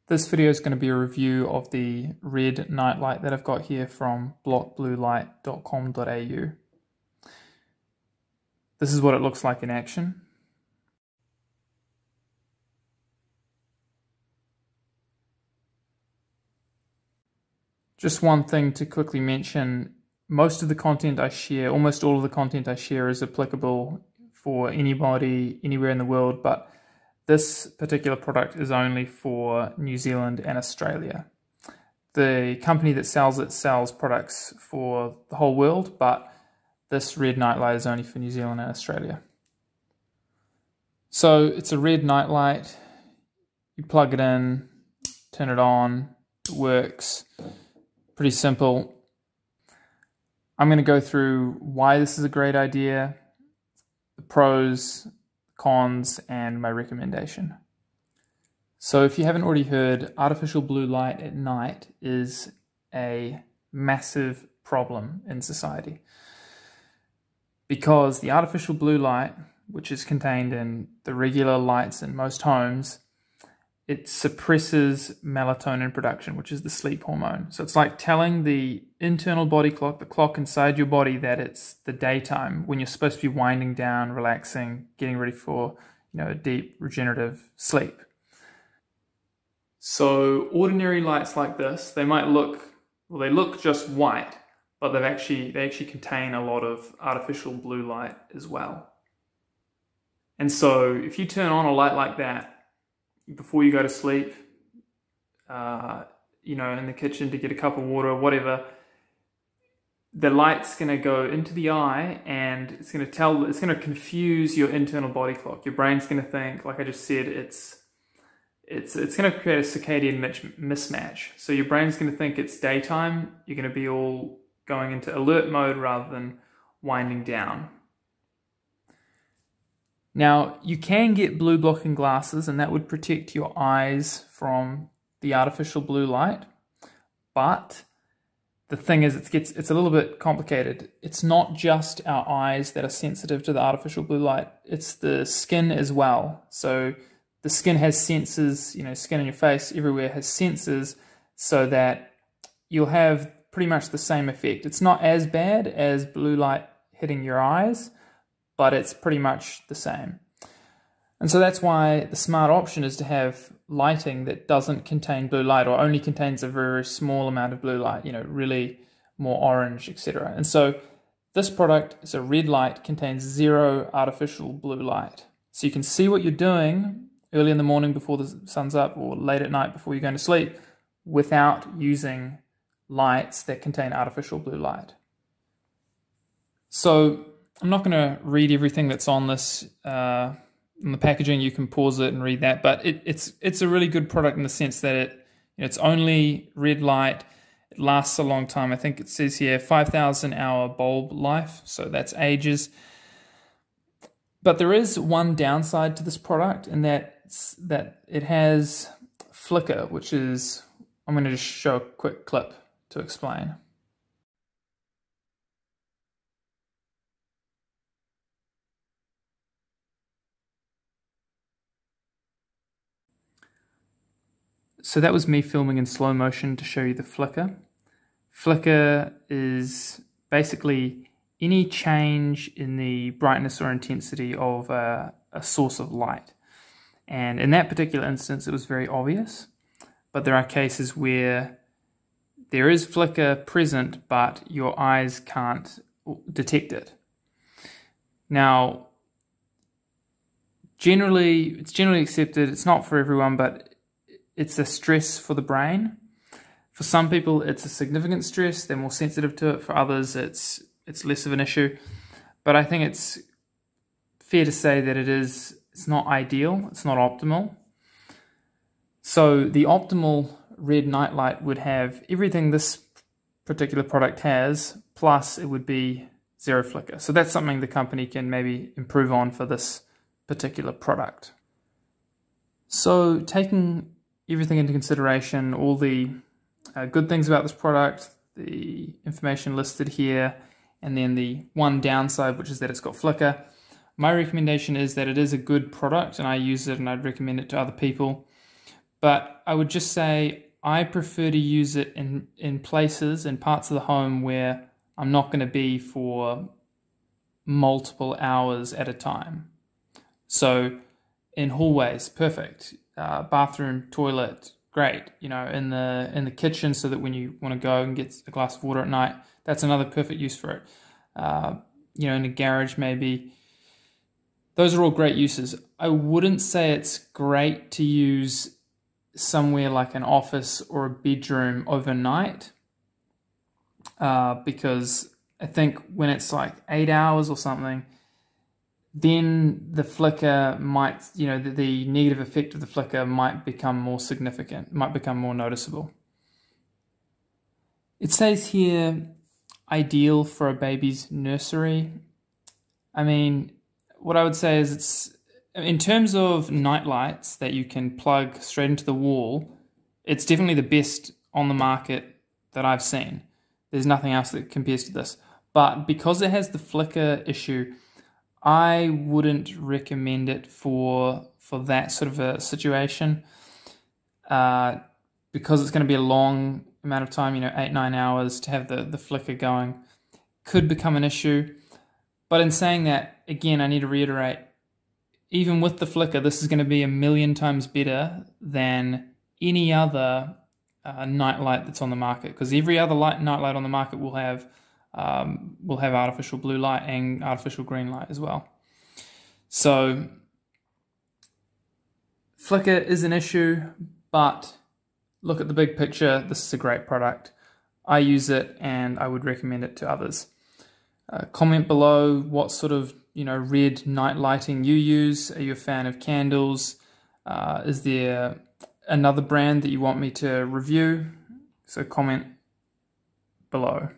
This video is going to be a review of the red nightlight that I've got here from blockbluelight.com.au. This is what it looks like in action. Just one thing to quickly mention, most of the content I share, almost all of the content I share is applicable for anybody, anywhere in the world, but this particular product is only for New Zealand and Australia. The company that sells it sells products for the whole world, but this red nightlight is only for New Zealand and Australia. So it's a red nightlight. You plug it in, turn it on, it works. Pretty simple. I'm going to go through why this is a great idea, the pros, cons, and my recommendation. So if you haven't already heard, artificial blue light at night is a massive problem in society, because the artificial blue light, which is contained in the regular lights in most homes, it suppresses melatonin production, which is the sleep hormone. So it's like telling the internal body clock, the clock inside your body, that it's the daytime when you're supposed to be winding down, relaxing, getting ready for, a deep regenerative sleep. So ordinary lights like this, they might look, well, they look just white, but they actually contain a lot of artificial blue light as well. And so if you turn on a light like that before you go to sleep, in the kitchen to get a cup of water or whatever, the light's going to go into the eye and it's going to confuse your internal body clock. Your brain's going to think, like I just said, it's going to create a circadian mismatch. So your brain's going to think it's daytime. You're going to be all going into alert mode rather than winding down. Now, you can get blue blocking glasses, and that would protect your eyes from the artificial blue light. But the thing is, it's a little bit complicated. It's not just our eyes that are sensitive to the artificial blue light. It's the skin as well. So the skin has sensors, skin on your face, everywhere has sensors, so that you'll have pretty much the same effect. It's not as bad as blue light hitting your eyes, but it's pretty much the same. And so that's why the smart option is to have lighting that doesn't contain blue light, or only contains a very small amount of blue light, really more orange, etc. And so this product is a red light, contains 0 artificial blue light. So you can see what you're doing early in the morning before the sun's up, or late at night before you're going to sleep, without using lights that contain artificial blue light. So I'm not going to read everything that's on this in the packaging. You can pause it and read that, but it's a really good product in the sense that it's only red light. It lasts a long time. I think it says here 5,000 hour bulb life, so that's ages. But there is one downside to this product, and that it has flicker, which is, I'm going to just show a quick clip to explain. So that was me filming in slow motion to show you the flicker. Flicker is basically any change in the brightness or intensity of a source of light. And in that particular instance, it was very obvious. But there are cases where there is flicker present, but your eyes can't detect it. Now, it's generally accepted, it's not for everyone, but it's a stress for the brain. For some people, it's a significant stress. They're more sensitive to it. For others, it's less of an issue. But I think it's fair to say that it's not ideal. It's not optimal. So the optimal red nightlight would have everything this particular product has, plus it would be 0 flicker. So that's something the company can maybe improve on for this particular product. So taking everything into consideration, all the good things about this product, the information listed here, and then the one downside, which is that it's got flicker. My recommendation is that it is a good product, and I use it and I'd recommend it to other people. But I would just say I prefer to use it in places, in parts of the home where I'm not going to be for multiple hours at a time. So in hallways, perfect. Bathroom, toilet, great. You know, in the kitchen, so that when you want to go and get a glass of water at night, that's another perfect use for it. You know, in a garage maybe. Those are all great uses. I wouldn't say it's great to use somewhere like an office or a bedroom overnight, because I think when it's like 8 hours or something, then the flicker might, you know, the negative effect of the flicker might become more significant, might become more noticeable. It says here, ideal for a baby's nursery. I mean, what I would say is it's, in terms of night lights that you can plug straight into the wall, it's definitely the best on the market that I've seen. There's nothing else that compares to this. But because it has the flicker issue, I wouldn't recommend it for that sort of a situation, because it's going to be a long amount of time, you know, 8-9 hours to have the flicker going. Could become an issue. But in saying that, again, I need to reiterate, even with the flicker, this is going to be 1,000,000 times better than any other night light that's on the market, because every other night light on the market will have artificial blue light and artificial green light as well. So flicker is an issue, but look at the big picture. This is a great product. I use it and I would recommend it to others. Comment below what sort of, you know, red night lighting you use. Are you a fan of candles? Is there another brand that you want me to review? So comment below.